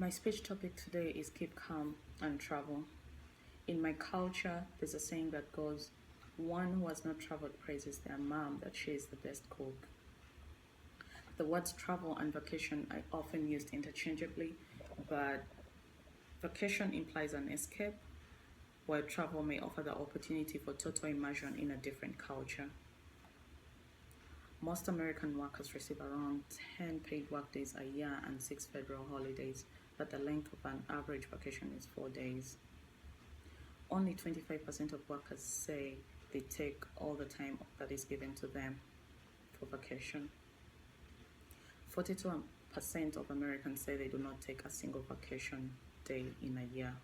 My speech topic today is keep calm and travel. In my culture, there's a saying that goes, one who has not traveled praises their mom that she is the best cook. The words travel and vacation are often used interchangeably, but vacation implies an escape, while travel may offer the opportunity for total immersion in a different culture. Most American workers receive around 10 paid workdays a year and 6 federal holidays, but the length of an average vacation is 4 days. Only 25% of workers say they take all the time that is given to them for vacation. 42% of Americans say they do not take a single vacation day in a year.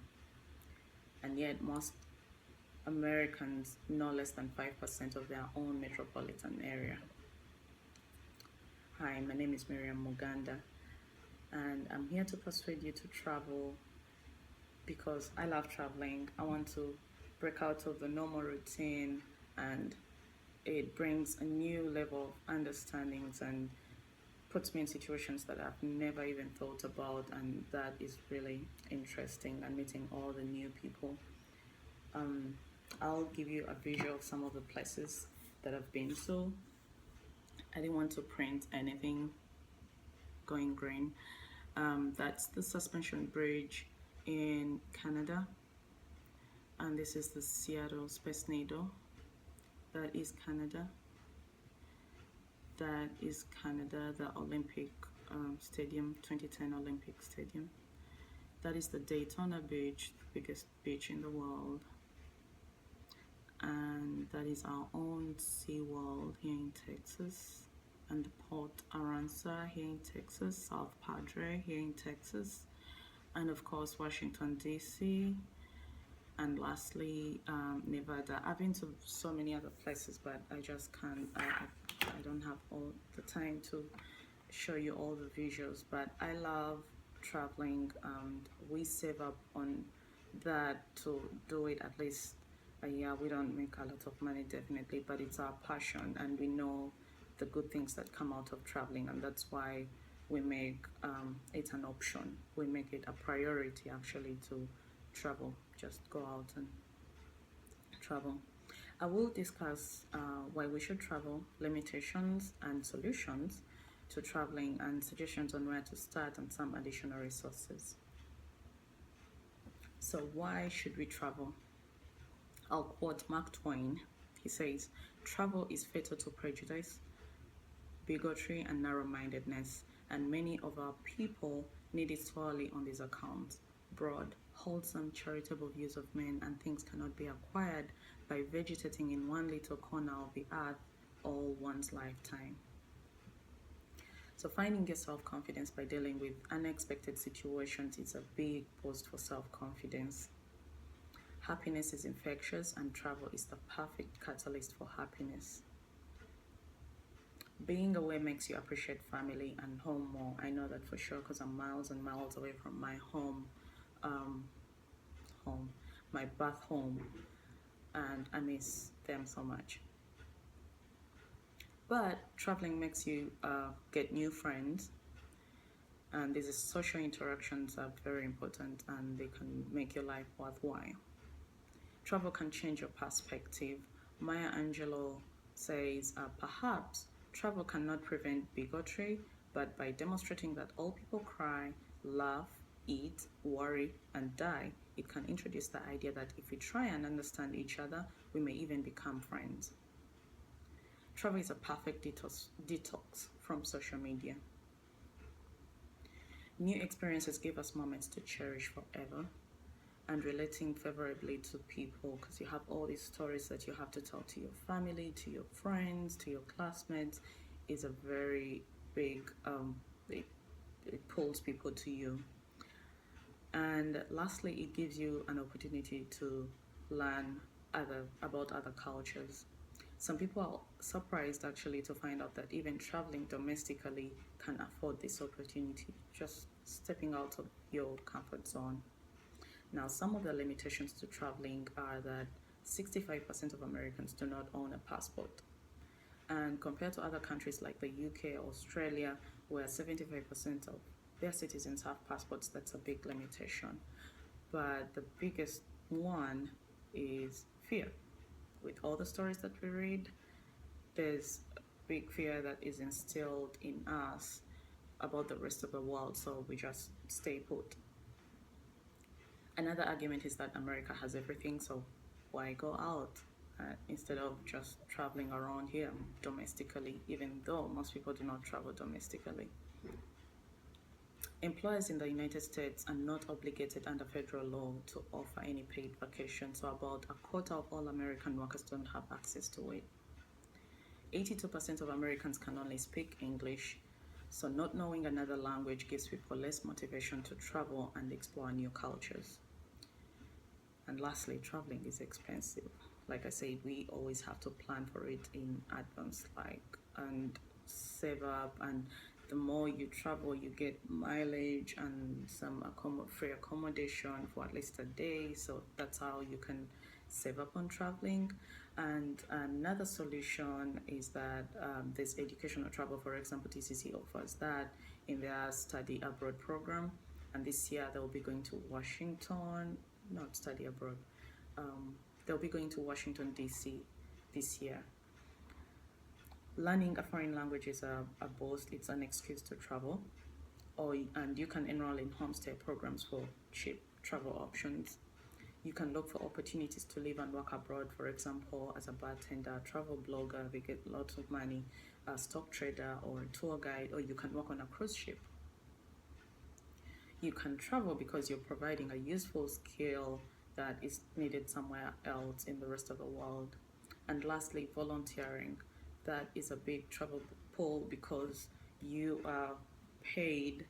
And yet, most Americans know less than 5% of their own metropolitan area. Hi, my name is Miriam Muganda, and I'm here to persuade you to travel because I love traveling. I want to break out of the normal routine, and it brings a new level of understandings and puts me in situations that I've never even thought about, and that is really interesting, and meeting all the new people. I'll give you a visual of some of the places that I've been to. I didn't want to print anything going green. That's the Suspension Bridge in Canada, and this is the Seattle Space Needle. That is Canada. That is Canada, the Olympic Stadium, 2010 Olympic Stadium. That is the Daytona Beach, the biggest beach in the world. And that is our own SeaWorld here in Texas, and Port Aransas here in Texas, South Padre here in Texas, and of course Washington DC, and lastly Nevada. I've been to so many other places, but I just can't, I don't have all the time to show you all the visuals, but I love traveling, and we save up on that to do it at least a year. We don't make a lot of money, definitely, but it's our passion, and we know the good things that come out of traveling, and that's why we make it an option. We make it a priority actually to travel. Just go out and travel. I will discuss why we should travel, limitations and solutions to traveling, and suggestions on where to start, and some additional resources. So why should we travel? I'll quote Mark Twain. He says, "Travel is fatal to prejudice, bigotry, and narrow-mindedness, and many of our people need it sorely on these accounts. Broad, wholesome, charitable views of men and things cannot be acquired by vegetating in one little corner of the earth all one's lifetime." So finding your self-confidence by dealing with unexpected situations is a big boost for self-confidence. Happiness is infectious, and travel is the perfect catalyst for happiness. Being away makes you appreciate family and home more. I know that for sure, because I'm miles and miles away from my home, my birth home, and I miss them so much. But traveling makes you get new friends, and these social interactions are very important, and they can make your life worthwhile. Travel can change your perspective. Maya Angelou says, perhaps travel cannot prevent bigotry, but by demonstrating that all people cry, laugh, eat, worry, and die, it can introduce the idea that if we try and understand each other, we may even become friends. Travel is a perfect detox from social media. New experiences give us moments to cherish forever, and relating favorably to people, because you have all these stories that you have to tell to your family, to your friends, to your classmates, is a very big, it pulls people to you. And lastly, it gives you an opportunity to learn about other cultures. Some people are surprised actually to find out that even traveling domestically can afford this opportunity, just stepping out of your comfort zone. Now, some of the limitations to traveling are that 65% of Americans do not own a passport. And compared to other countries like the UK or Australia, where 75% of their citizens have passports. That's a big limitation. But the biggest one is fear. With all the stories that we read, there's a big fear that is instilled in us about the rest of the world, so we just stay put. Another argument is that America has everything, so why go out instead of just traveling around here domestically, even though most people do not travel domestically. Employers in the United States are not obligated under federal law to offer any paid vacation, so about a quarter of all American workers don't have access to it. 82% of Americans can only speak English, so not knowing another language gives people less motivation to travel and explore new cultures. And lastly, traveling is expensive. Like I said, we always have to plan for it in advance, and save up. And the more you travel, you get mileage and some free accommodation for at least a day. So that's how you can save up on traveling. And another solution is that there's educational travel. For example, TCC offers that in their study abroad program. And this year they'll be going to Washington, not study abroad. They'll be going to Washington, D.C. this year. Learning a foreign language is a boost. It's an excuse to travel. And you can enroll in homestay programs for cheap travel options. You can look for opportunities to live and work abroad. For example, as a bartender, travel blogger, they get lots of money, a stock trader or a tour guide, or you can work on a cruise ship. You can travel because you're providing a useful skill that is needed somewhere else in the rest of the world. And lastly, volunteering. That is a big travel pull because you are paid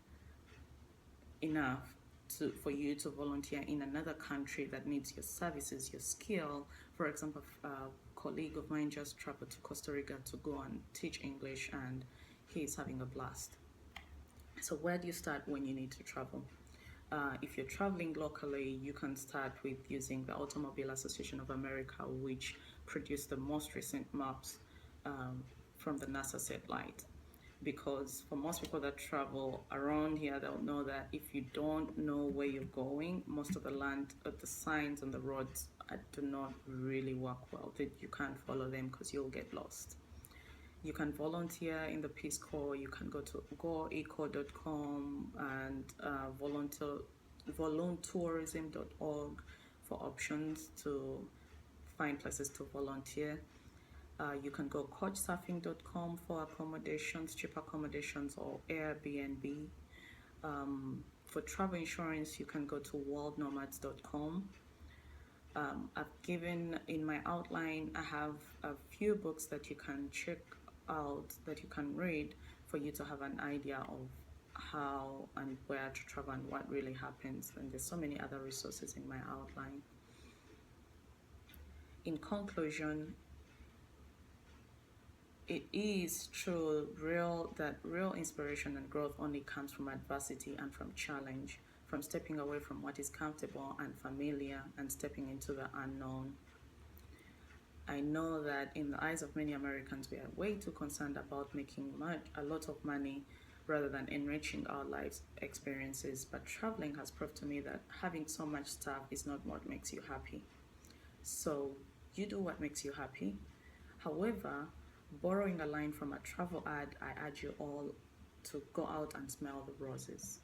enough for you to volunteer in another country that needs your services, your skill. For example, a colleague of mine just traveled to Costa Rica to go and teach English, and he's having a blast. So where do you start when you need to travel? If you're traveling locally, you can start with using the Automobile Association of America, which produced the most recent maps from the NASA satellite. Because for most people that travel around here, they'll know that if you don't know where you're going, most of the signs on the roads do not really work well. You can't follow them because you'll get lost. You can volunteer in the Peace Corps. You can go to goeco.com and voluntourism.org for options to find places to volunteer. You can go couchsurfing.com for accommodations, cheap accommodations, or Airbnb. For travel insurance, you can go to worldnomads.com. I've given in my outline, I have a few books that you can check out, that you can read for you to have an idea of how and where to travel and what really happens. And there's so many other resources in my outline. In conclusion, it is true that real inspiration and growth only comes from adversity and from challenge, from stepping away from what is comfortable and familiar and stepping into the unknown. I know that in the eyes of many Americans, we are way too concerned about making a lot of money rather than enriching our lives experiences. But traveling has proved to me that having so much stuff is not what makes you happy. So you do what makes you happy. However, borrowing a line from a travel ad, I urge you all to go out and smell the roses.